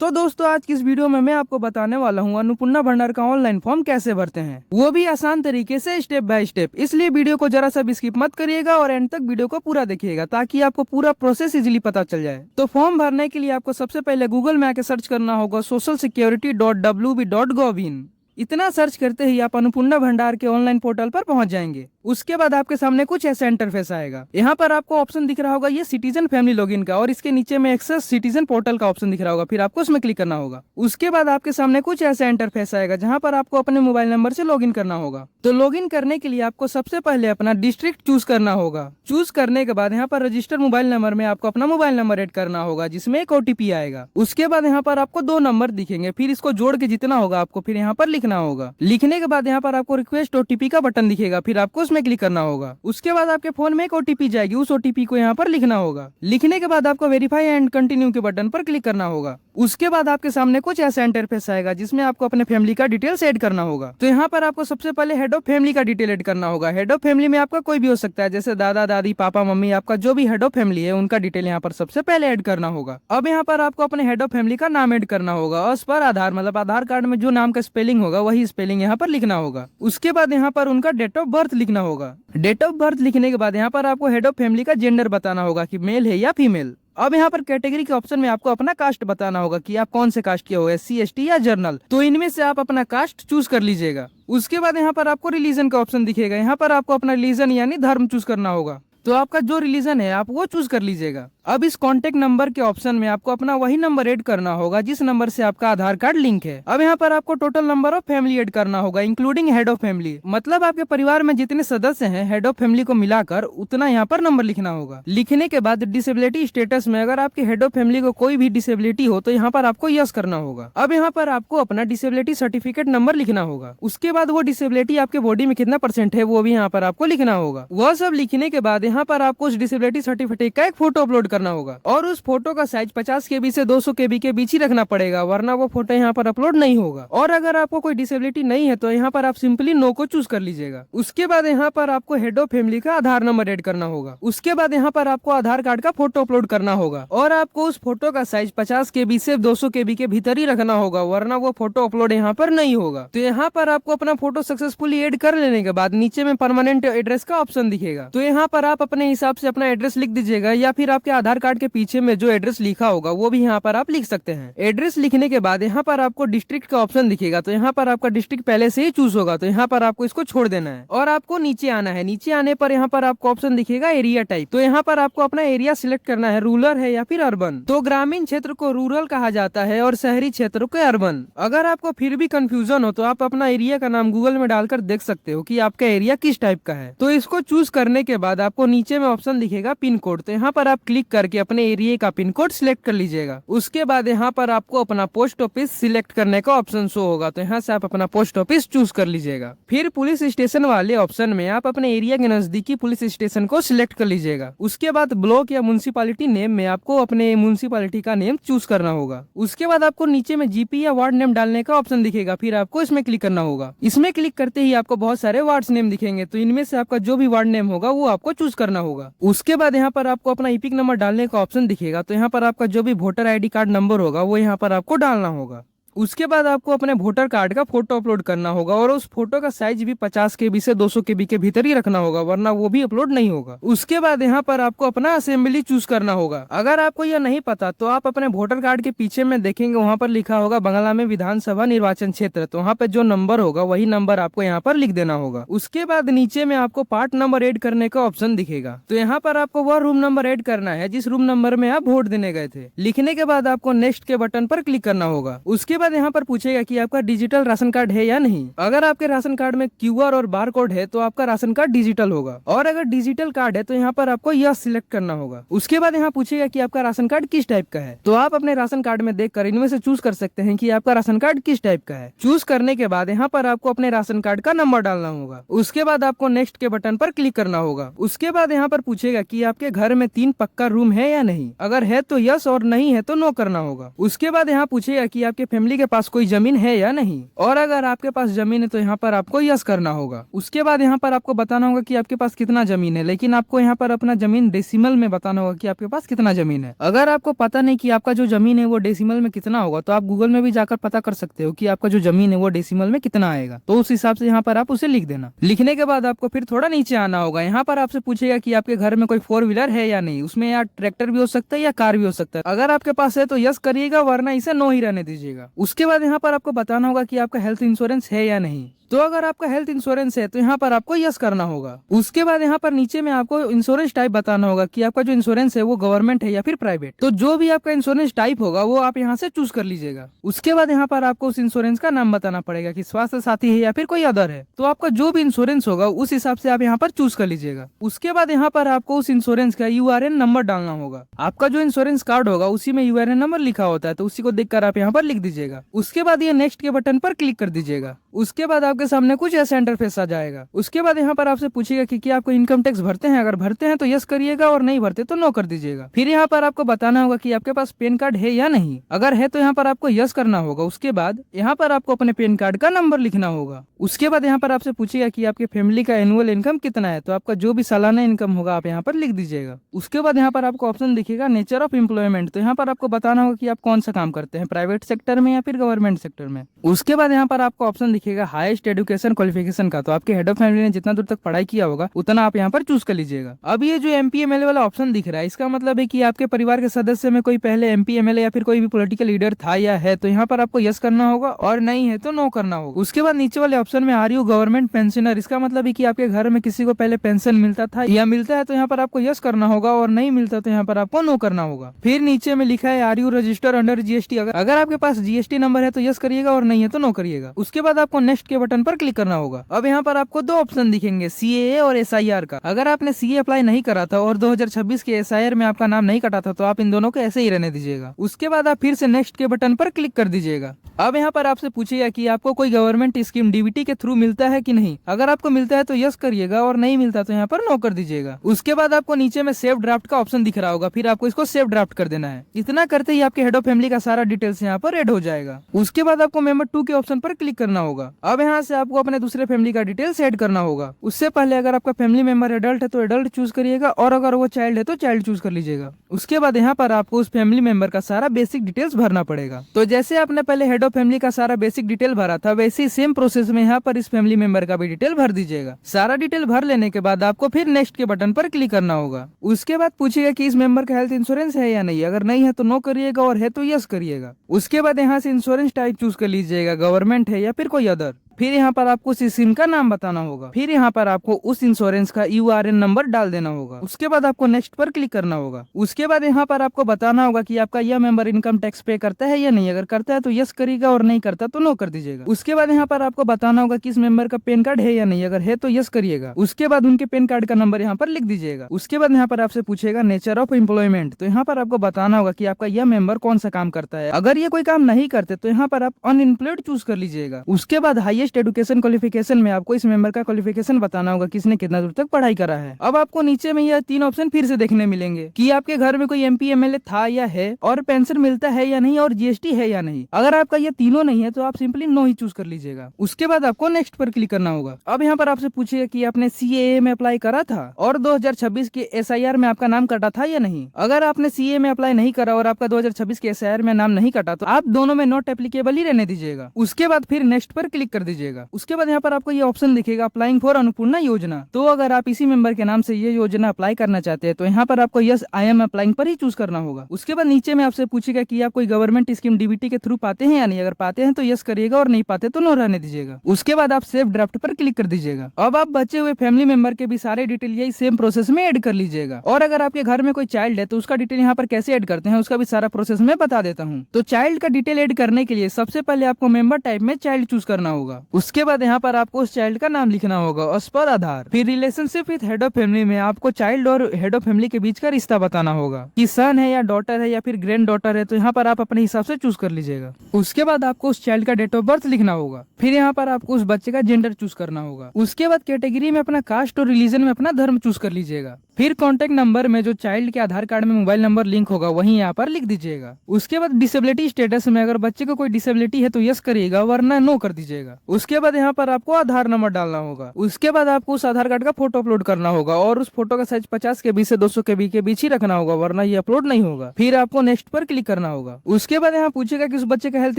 तो दोस्तों आज की इस वीडियो में मैं आपको बताने वाला हूँ अन्नपूर्णा भंडार का ऑनलाइन फॉर्म कैसे भरते हैं, वो भी आसान तरीके से स्टेप बाय स्टेप। इसलिए वीडियो को जरा सा भी स्किप मत करिएगा और एंड तक वीडियो को पूरा देखिएगा ताकि आपको पूरा प्रोसेस इजीली पता चल जाए। तो फॉर्म भरने के लिए आपको सबसे पहले गूगल में आके सर्च करना होगा socialsecurity.wb.gov in। इतना सर्च करते ही आप अन्नपूर्णा भंडार के ऑनलाइन पोर्टल पर पहुंच जाएंगे। उसके बाद आपके सामने कुछ ऐसा इंटरफेस आएगा। यहाँ पर आपको ऑप्शन दिख रहा होगा ये सिटीजन फैमिली लॉगिन का, और इसके नीचे में एक्सेस सिटीजन पोर्टल का ऑप्शन दिख रहा होगा, फिर आपको उसमें क्लिक करना होगा। उसके बाद आपके सामने कुछ ऐसा इंटरफेस आएगा जहाँ पर आपको अपने मोबाइल नंबर से लॉगिन करना होगा। तो लॉगिन करने के लिए आपको सबसे पहले अपना डिस्ट्रिक्ट चूज करना होगा। चूज करने के बाद यहाँ पर रजिस्टर मोबाइल नंबर में आपको अपना मोबाइल नंबर एड करना होगा जिसमें एक OTP आएगा। उसके बाद यहाँ पर आपको 2 नंबर दिखेंगे, फिर इसको जोड़ के जितना होगा आपको फिर यहाँ पर लिखना होगा। लिखने के बाद यहाँ पर आपको रिक्वेस्ट OTP का बटन दिखेगा, फिर आपको उसमें क्लिक करना होगा। उसके बाद आपके फोन में एक OTP जाएगी, उस OTP को यहाँ पर लिखना होगा। लिखने के बाद आपको वेरीफाई एंड कंटिन्यू के बटन पर क्लिक करना होगा। उसके बाद आपके सामने कुछ ऐसा इंटरफेस आएगा जिसमें आपको अपने फैमिली का डिटेल्स ऐड करना होगा। तो यहाँ पर आपको सबसे पहले हेड ऑफ फैमिली का डिटेल ऐड करना होगा। हेड ऑफ फैमिली में आपका कोई भी हो सकता है, जैसे दादा दादी पापा मम्मी, आपका जो भी हेड ऑफ फैमिली है उनका डिटेल यहाँ पर सबसे पहले ऐड करना होगा। अब यहाँ पर आपको अपने हेड ऑफ फैमिली का नाम ऐड करना होगा और उस पर आधार मतलब आधार कार्ड में जो नाम का स्पेलिंग होगा वही स्पेलिंग यहाँ पर लिखना होगा। उसके बाद यहाँ पर उनका डेट ऑफ बर्थ लिखना होगा। डेट ऑफ बर्थ लिखने के बाद यहाँ पर आपको हेड ऑफ फैमिली का जेंडर बताना होगा कि मेल है या फीमेल। अब यहाँ पर कैटेगरी के ऑप्शन में आपको अपना कास्ट बताना होगा कि आप कौन से कास्ट के हो, SC ST या जर्नल। तो इनमें से आप अपना कास्ट चूज कर लीजिएगा। उसके बाद यहाँ पर आपको रिलीजन का ऑप्शन दिखेगा, यहाँ पर आपको अपना रिलीजन यानी धर्म चूज करना होगा। तो आपका जो रिलीजन है आप वो चूज कर लीजिएगा। अब इस कॉन्टेक्ट नंबर के ऑप्शन में आपको अपना वही नंबर ऐड करना होगा जिस नंबर से आपका आधार कार्ड लिंक है। अब यहाँ पर आपको total number of family add करना होगा इंक्लूडिंग हेड ऑफ फैमिली, मतलब आपके परिवार में जितने सदस्य हैं हेड ऑफ फैमिली को मिलाकर उतना यहाँ पर नंबर लिखना होगा। लिखने के बाद डिसेबिलिटी स्टेटस में अगर आपके हेड ऑफ फैमिली को कोई भी डिसेबिलिटी हो तो यहाँ पर आपको यस करना होगा। अब यहाँ पर आपको अपना डिसेबिलिटी सर्टिफिकेट नंबर लिखना होगा। उसके बाद वो डिसेबिलिटी आपके बॉडी में कितना % है वो भी यहाँ पर आपको लिखना होगा। वह सब लिखने के बाद यहाँ पर आपको उस डिसेबिलिटी सर्टिफिकेट का एक फोटो अपलोड करना होगा और उस फोटो का साइज 50 KB से 200 KB के बीच ही रखना पड़ेगा, वरना वो फोटो यहाँ पर अपलोड नहीं होगा। और अगर आपको कोई डिसेबिलिटी नहीं है तो यहाँ पर आप सिंपली नो को चूज कर लीजिएगा। उसके बाद यहाँ पर आपको हेड ऑफ फैमिली का आधार नंबर ऐड करना होगा। उसके बाद यहाँ पर आपको आधार कार्ड का फोटो अपलोड करना होगा और आपको उस फोटो का साइज 50 KB से 200 KB के भीतर ही रखना होगा, वरना वो फोटो अपलोड यहाँ पर नहीं होगा। तो यहाँ पर आपको अपना फोटो सक्सेसफुली ऐड कर लेने के बाद नीचे में परमानेंट एड्रेस का ऑप्शन दिखेगा। तो यहाँ पर आप अपने हिसाब से अपना एड्रेस लिख दीजिएगा या फिर आपके आधार कार्ड के पीछे में जो एड्रेस लिखा होगा वो भी यहाँ पर आप लिख सकते हैं। एड्रेस लिखने के बाद यहाँ पर आपको डिस्ट्रिक्ट का ऑप्शन दिखेगा। तो यहाँ पर आपका डिस्ट्रिक्ट पहले से ही चूज होगा, तो यहाँ पर आपको इसको छोड़ देना है और आपको नीचे आना है। नीचे आने पर यहाँ पर आपको ऑप्शन दिखेगा एरिया टाइप। तो यहाँ पर आपको अपना एरिया सिलेक्ट करना है, रूरल है या फिर अर्बन। तो ग्रामीण क्षेत्र को रूरल कहा जाता है और शहरी क्षेत्र को अर्बन। अगर आपको फिर भी कंफ्यूजन हो तो आप अपना एरिया का नाम गूगल में डालकर देख सकते हो कि आपका एरिया किस टाइप का है। तो इसको चूज करने के बाद आपको नीचे में ऑप्शन दिखेगा पिन कोड। तो यहाँ पर आप क्लिक करके अपने एरिया का पिन कोड सिलेक्ट कर लीजिएगा। उसके बाद यहाँ पर आपको अपना पोस्ट ऑफिस सिलेक्ट करने का ऑप्शन शो होगा, तो यहाँ से आप अपना पोस्ट ऑफिस चूज कर लीजिएगा। फिर पुलिस स्टेशन वाले ऑप्शन में आप अपने एरिया के नजदीकी पुलिस स्टेशन को सिलेक्ट कर लीजिएगा। उसके बाद ब्लॉक या म्युनिसिपैलिटी नेम में आपको अपने म्युनिसिपैलिटी का नेम चूज करना होगा। उसके बाद आपको नीचे में GP या वार्ड नेम डालने का ऑप्शन दिखेगा, फिर आपको इसमें क्लिक करना होगा। इसमें क्लिक करते ही आपको बहुत सारे वार्ड नेम दिखेंगे, तो इनमें से आपका जो भी वार्ड नेम होगा वो आपको चूज करना होगा। उसके बाद यहाँ पर आपको अपना EPIC नंबर डालने का ऑप्शन दिखेगा। तो यहाँ पर आपका जो भी वोटर ID कार्ड नंबर होगा वो यहाँ पर आपको डालना होगा। उसके बाद आपको अपने वोटर कार्ड का फोटो अपलोड करना होगा और उस फोटो का साइज भी 50 KB से 200 KB के भीतर ही रखना होगा, वरना वो भी अपलोड नहीं होगा। उसके बाद यहाँ पर आपको अपना असेंबली चूज करना होगा। अगर आपको यह नहीं पता तो आप अपने वोटर कार्ड के पीछे में देखेंगे वहाँ पर लिखा होगा बांग्ला में विधानसभा निर्वाचन क्षेत्र। तो वहाँ पे जो नंबर होगा वही नंबर आपको यहाँ पर लिख देना होगा। उसके बाद नीचे में आपको पार्ट नंबर ऐड करने का ऑप्शन दिखेगा। तो यहाँ पर आपको वह रूम नंबर ऐड करना है जिस रूम नंबर में आप वोट देने गए थे। लिखने के बाद आपको नेक्स्ट के बटन पर क्लिक करना होगा। उसके बाद यहाँ पर पूछेगा कि आपका डिजिटल राशन कार्ड है या नहीं। अगर आपके राशन कार्ड में QR और बार कोड है तो आपका राशन कार्ड डिजिटल होगा, और अगर डिजिटल कार्ड है तो यहाँ पर आपको यह सिलेक्ट करना होगा। उसके बाद यहाँ पूछेगा कि आपका राशन कार्ड किस टाइप का है। तो आप अपने राशन कार्ड में देखकर इनमें से चूज कर सकते हैं कि आपका राशन कार्ड किस टाइप का है। चूज करने के बाद यहाँ पर आपको अपने राशन कार्ड का नंबर डालना होगा। उसके बाद आपको नेक्स्ट के बटन पर क्लिक करना होगा। उसके बाद यहाँ पर पूछेगा कि आपके घर में 3 पक्का रूम है या नहीं। अगर है तो यस और नहीं है तो नो करना होगा। उसके बाद यहाँ पूछेगा कि आपके फैमिली फैमिली के पास कोई जमीन है या नहीं, और अगर आपके पास जमीन है तो यहाँ पर आपको यस करना होगा। उसके बाद यहाँ पर आपको बताना होगा कि आपके पास कितना जमीन है, लेकिन आपको यहाँ पर अपना जमीन डेसिमल में बताना होगा कि आपके पास कितना जमीन है। अगर आपको पता नहीं कि आपका जो जमीन है वो डेसिमल में कितना होगा, तो आप गूगल में भी जाकर पता कर सकते हो कि आपका जो जमीन है वो डेसिमल में कितना आएगा, तो उस हिसाब से यहाँ पर आप उसे लिख देना। लिखने के बाद आपको फिर थोड़ा नीचे आना होगा। यहाँ पर आपसे पूछेगा कि आपके घर में कोई 4 व्हीलर है या नहीं, उसमें या ट्रैक्टर भी हो सकता है या कार भी हो सकता है। अगर आपके पास है तो यस करिएगा, वरना इसे नो ही रहने दीजिएगा। उसके बाद यहाँ पर आपको बताना होगा कि आपका हेल्थ इंश्योरेंस है या नहीं। तो अगर आपका हेल्थ इंश्योरेंस है तो यहाँ पर आपको यस करना होगा। उसके बाद यहाँ पर नीचे में आपको इंश्योरेंस टाइप बताना होगा कि आपका जो इंश्योरेंस है वो गवर्नमेंट है या फिर प्राइवेट। तो जो भी आपका इंश्योरेंस टाइप होगा वो आप यहाँ से चूज कर लीजिएगा। उसके बाद यहाँ पर आपको उस इंश्योरेंस का नाम बताना पड़ेगा कि स्वास्थ्य साथी है या फिर कोई अदर है। तो आपका जो भी इंश्योरेंस होगा उस हिसाब से आप यहाँ पर चूज कर लीजिएगा। उसके बाद यहाँ पर आपको उस इंश्योरेंस का यूआरएन नंबर डालना होगा। आपका जो इंश्योरेंस कार्ड होगा उसी में यूआरएन नंबर लिखा होता है, तो उसी को देखकर आप यहाँ पर लिख दीजिएगा। उसके बाद ये नेक्स्ट के बटन पर क्लिक कर दीजिएगा। उसके बाद आपके सामने कुछ ऐसा इंटरफेस आ जाएगा। उसके बाद यहाँ पर आपसे पूछेगा कि क्या आपको इनकम टैक्स भरते हैं, अगर भरते हैं तो यस करिएगा और नहीं भरते तो नो कर दीजिएगा। फिर यहाँ पर आपको बताना होगा कि आपके पास पैन कार्ड है या नहीं, अगर है तो यहाँ पर आपको यस करना होगा। उसके बाद यहाँ पर आपको अपने पैन कार्ड का नंबर लिखना होगा। उसके बाद यहाँ पर आपसे पूछेगा कि आपके फैमिली का एनुअल इनकम कितना है, तो आपका जो भी सालाना इनकम होगा आप यहाँ पर लिख दीजिएगा। उसके बाद यहाँ पर आपको ऑप्शन दिखेगा नेचर ऑफ एम्प्लॉयमेंट, तो यहाँ पर आपको बताना होगा कि आप कौन सा काम करते हैं, प्राइवेट सेक्टर में या फिर गवर्नमेंट सेक्टर में। उसके बाद यहाँ पर आपको ऑप्शन दिखेगा हाईएस्ट एजुकेशन क्वालिफिकेशन का, तो आपके हेड ऑफ फैमिली ने जितना दूर तक पढ़ाई किया होगा उतना आप यहाँ पर चूज कर लीजिएगा। अब ये जो एमपी एमएलए वाला ऑप्शन दिख रहा है, इसका मतलब है कि आपके परिवार के सदस्य में कोई पहले एमपी एमएलए या फिर कोई भी पॉलिटिकल लीडर था या है, तो यहाँ पर आपको यस करना होगा, और नहीं है तो नो करना होगा। उसके बाद नीचे वाले ऑप्शन में आर यू गवर्नमेंट पेंशनर, इसका मतलब है कि आपके घर में किसी को पहले पेंशन मिलता था या मिलता है, तो यहाँ पर आपको यस करना होगा, और नहीं मिलता तो यहाँ पर आपको नो करना होगा। फिर नीचे में लिखा है are you register under GST, अगर आपके पास जीएसटी नंबर है तो यस करिएगा और नहीं है तो नो करिएगा। उसके बाद आपको नेक्स्ट के बटन पर क्लिक करना होगा। अब यहाँ पर आपको दो ऑप्शन दिखेंगे, सीएए और एसआईआर का। अगर आपने सीए अप्लाई नहीं करा था और 2026 के एसआईआर में आपका नाम नहीं कटा था तो आप इन दोनों को ऐसे ही रहने दीजिएगा। उसके बाद आप फिर से नेक्स्ट के बटन पर क्लिक कर दीजिएगा। अब यहाँ पर आपसे पूछेगा कि आपको कोई गवर्नमेंट स्कीम डीबीटी के थ्रू मिलता है कि नहीं, अगर आपको मिलता है तो यस करिएगा और नहीं मिलता तो यहाँ पर नो कर दीजिएगा। उसके बाद आपको नीचे में सेव ड्राफ्ट का ऑप्शन दिख रहा होगा, फिर आपको इसको सेव ड्राफ्ट कर देना है। इतना करते ही आपके हेड ऑफ फैमिली का सारा डिटेल्स यहाँ पर एड हो जाएगा। उसके बाद आपको मेंबर 2 के ऑप्शन पर क्लिक करना होगा। अब यहाँ से आपको अपने दूसरे फैमिली का डिटेल्स ऐड करना होगा। उससे पहले अगर आपका फैमिली मेंबर एडल्ट है तो एडल्ट चूज करिएगा, और अगर वो चाइल्ड है तो चाइल्ड चूज कर लीजिएगा। उसके बाद यहाँ पर आपको उस फैमिली मेंबर का सारा बेसिक डिटेल्स भरना पड़ेगा। तो जैसे आपने पहले हेड ऑफ फैमिली का सारा बेसिक डिटेल भरा था, वैसे ही सेम प्रोसेस में यहाँ पर इस फैमिली मेंबर का भी डिटेल भर दीजिएगा। सारा डिटेल भर लेने के बाद आपको फिर नेक्स्ट के बटन पर क्लिक करना होगा। उसके बाद पूछेगा कि इस मेंबर का हेल्थ इंश्योरेंस है या नहीं, अगर नहीं है तो नो करिएगा और है तो यस करिएगा। उसके बाद यहाँ से इंश्योरेंस टाइप चूज कर लीजिएगा, गवर्नमेंट है या फिर कोई अदर। फिर यहाँ पर आपको उस स्कीम का नाम बताना होगा। फिर यहाँ पर आपको उस इंश्योरेंस का यूआरएन नंबर डाल देना होगा। उसके बाद आपको नेक्स्ट पर क्लिक करना होगा। उसके बाद यहाँ पर आपको बताना होगा कि आपका यह मेंबर इनकम टैक्स पे करता है या नहीं, अगर करता है तो यस करिएगा और नहीं करता तो नो कर दीजिएगा। उसके बाद यहाँ पर आपको बताना होगा कि इस मेंबर का पैन कार्ड है या नहीं, अगर है तो यस करिएगा। उसके बाद उनके पैन कार्ड का नंबर यहाँ पर लिख दीजिएगा। उसके बाद यहाँ पर आपसे पूछेगा नेचर ऑफ एम्प्लॉयमेंट, तो यहाँ पर आपको बताना होगा कि आपका यह मेंबर कौन सा काम करता है। अगर ये कोई काम नहीं करते तो यहाँ पर आप अनएम्प्लॉयड चूज कर लीजिएगा। उसके बाद हाईएस्ट एजुकेशन क्वालिफिकेशन में आपको इस मेंबर का क्वालिफिकेशन बताना होगा कि इसने कितना दूर तक पढ़ाई करा है। अब आपको नीचे में यह 3 ऑप्शन फिर से देखने मिलेंगे कि आपके घर में कोई एमपी एमएलए था या है, और पेंशन मिलता है या नहीं, और जीएसटी है या नहीं। अगर आपका ये तीनों नहीं है तो आप सिंपली नो ही चूज कर लीजिएगा। उसके बाद आपको नेक्स्ट पर क्लिक करना होगा। अब यहाँ पर आपसे पूछेगा कि आपने सीएए में अप्लाई करा था और 2026 के एसआईआर में आपका नाम कटा था या नहीं। अगर आपने सीए में अप्लाई नहीं करा और आपका 2026 के एसआईआर में नाम नहीं कटा तो आप दोनों में नॉट एप्लीकेबल ही रहने दीजिएगा। उसके बाद फिर नेक्स्ट पर क्लिक कर दीजिएगा। उसके बाद यहाँ पर आपको ये ऑप्शन दिखेगा अप्लाइंग फॉर अन्नपूर्णा योजना। तो अगर आप इसी मेंबर के नाम से ये योजना अप्लाई करना चाहते हैं तो यहाँ पर आपको यस आई एम अप्लाइंग पर ही चूज करना होगा। उसके बाद नीचे में आपसे पूछेगा कि आप कोई गवर्नमेंट स्कीम डीबीटी के थ्रू पाते हैं या नहीं, अगर पाते हैं तो यस करिएगा और नहीं पाते तो नो रहने दीजिएगा। उसके बाद आप सेव ड्राफ्ट पर क्लिक कर दीजिएगा। अब आप बचे हुए फैमिली मेंबर के भी सारे डिटेल यही सेम प्रोसेस में ऐड कर लीजिएगा। और अगर आपके घर में कोई चाइल्ड है तो उसका डिटेल यहाँ पर कैसे ऐड करते हैं उसका भी सारा प्रोसेस में बता देता हूँ। तो चाइल्ड का डिटेल ऐड करने के लिए सबसे पहले आपको मेंबर टाइप में चाइल्ड चूज करना होगा। उसके बाद यहाँ पर आपको उस चाइल्ड का नाम लिखना होगा उस पर आधार। फिर relationship with head of family में आपको चाइल्ड और हेड ऑफ फैमिली के बीच का रिश्ता बताना होगा कि सन है या डॉटर है या फिर ग्रैंड डॉटर है, तो यहाँ पर आप अपने हिसाब से चूज कर लीजिएगा। उसके बाद आपको उस चाइल्ड का डेट ऑफ बर्थ लिखना होगा। फिर यहाँ पर आपको उस बच्चे का जेंडर चूज करना होगा। उसके बाद कैटेगरी में अपना कास्ट और रिलीजन में अपना धर्म चूज कर लीजिएगा। फिर कॉन्टेक्ट नंबर में जो चाइल्ड के आधार कार्ड में मोबाइल नंबर लिंक होगा वही यहाँ पर लिख दीजिएगा। उसके बाद डिसेबिलिटी स्टेटस में अगर बच्चे को कोई डिसेबिलिटी है तो यस करिएगा, वरना नो कर दीजिएगा। उसके बाद यहाँ पर आपको आधार नंबर डालना होगा। उसके बाद आपको उस आधार कार्ड का फोटो अपलोड करना होगा और उस फोटो का साइज 50 KB से 200 KB के बीच ही रखना होगा, वरना ये अपलोड नहीं होगा। फिर आपको नेक्स्ट पर क्लिक करना होगा। उसके बाद यहाँ पूछेगा कि उस बच्चे का हेल्थ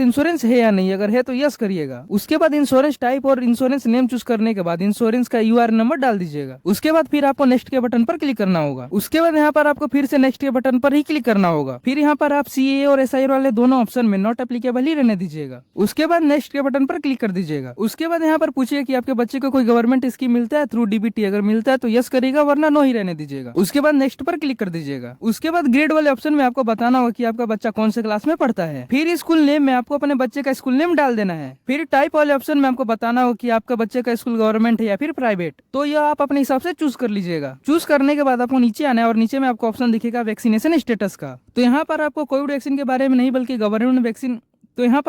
इंश्योरेंस है या नहीं, अगर है तो यस करिएगा। उसके बाद इंश्योरेंस टाइप और इंश्योरेंस नेम चूज करने के बाद इंश्योरेंस का UR नंबर डाल दीजिएगा। उसके बाद फिर आपको नेक्स्ट के बटन पर क्लिक करना होगा। उसके बाद यहाँ पर आपको फिर से नेक्स्ट के बटन पर ही क्लिक करना होगा। फिर यहाँ पर आप CA और SIR वाले दोनों ऑप्शन में नॉट एप्लीकेबल ही रहने दीजिएगा। उसके बाद नेक्स्ट के बटन पर क्लिक कर दीजिएगा। उसके बाद यहाँ पर पूछिए कि आपके बच्चे को कोई गवर्नमेंट स्कीम मिलता है थ्रू DBT, अगर मिलता है तो यस करिएगा, वरना नो ही रहने दीजिएगा। उसके बाद नेक्स्ट पर क्लिक कर दीजिएगा। उसके बाद ग्रेड वाले ऑप्शन में आपको बताना होगा कि आपका बच्चा कौन से क्लास में पढ़ता है। फिर स्कूल नेम में आपको अपने बच्चे का स्कूल नेम डाल देना है। फिर टाइप वाले ऑप्शन में आपको बताना होगा कि आपका बच्चे का स्कूल गवर्नमेंट है या फिर प्राइवेट, तो यह आप अपने हिसाब से चूज कर लीजिएगा। चूज करने के बाद आपको नीचे आना है और नीचे में आपको ऑप्शन दिखेगा वैक्सीनेशन स्टेटस का। तो यहाँ पर आपको कोविड वैक्सीन के बारे में नहीं बल्कि गवर्नमेंट वैक्सीन गवर्नमेंट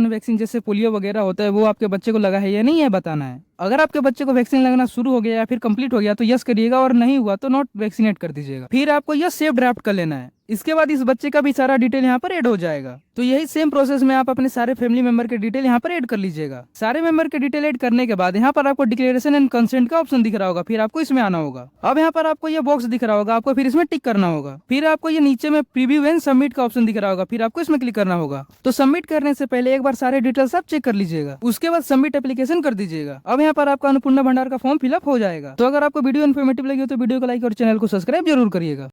वैक्सीन जैसे पोलियो वगैरह होता है वो आपके बच्चे को लगा है या नहीं है बताना है। अगर आपके बच्चे को वैक्सीन लगना शुरू हो गया या फिर कंप्लीट हो गया तो यस करिएगा, और नहीं हुआ तो नॉट वैक्सीनेट कर दीजिएगा। फिर आपको यह सेव ड्राफ्ट कर लेना है। इसके बाद इस बच्चे का भी सारा डिटेल यहाँ पर ऐड हो जाएगा। तो यही सेम प्रोसेस में आप अपने सारे फैमिली मेंबर के डिटेल यहाँ पर ऐड कर लीजिएगा। सारे मेंबर के डिटेल ऐड करने के बाद यहाँ पर आपको डिक्लेरेशन एंड कंसेंट का ऑप्शन दिख रहा होगा, फिर आपको इसमें आना होगा। अब यहाँ पर आपको ये बॉक्स दिख रहा होगा, आपको फिर इसमें टिक करना होगा। फिर आपको ये नीचे में प्रीव्यू एंड सबमिट का ऑप्शन दिख रहा होगा, फिर आपको इसमें क्लिक करना होगा। तो सबमिट करने से पहले एक बार सारे डिटेल्स आप चेक कर लीजिएगा। उसके बाद सबमिट एप्लीकेशन कर दीजिएगा। अब यहाँ पर आपका अन्नपूर्णा भंडार का फॉर्म फिलअप हो जाएगा। तो अगर आपको वीडियो इन्फॉर्मेटिव लगी हो तो वीडियो को लाइक और चैनल को सब्सक्राइब जरूर करिएगा।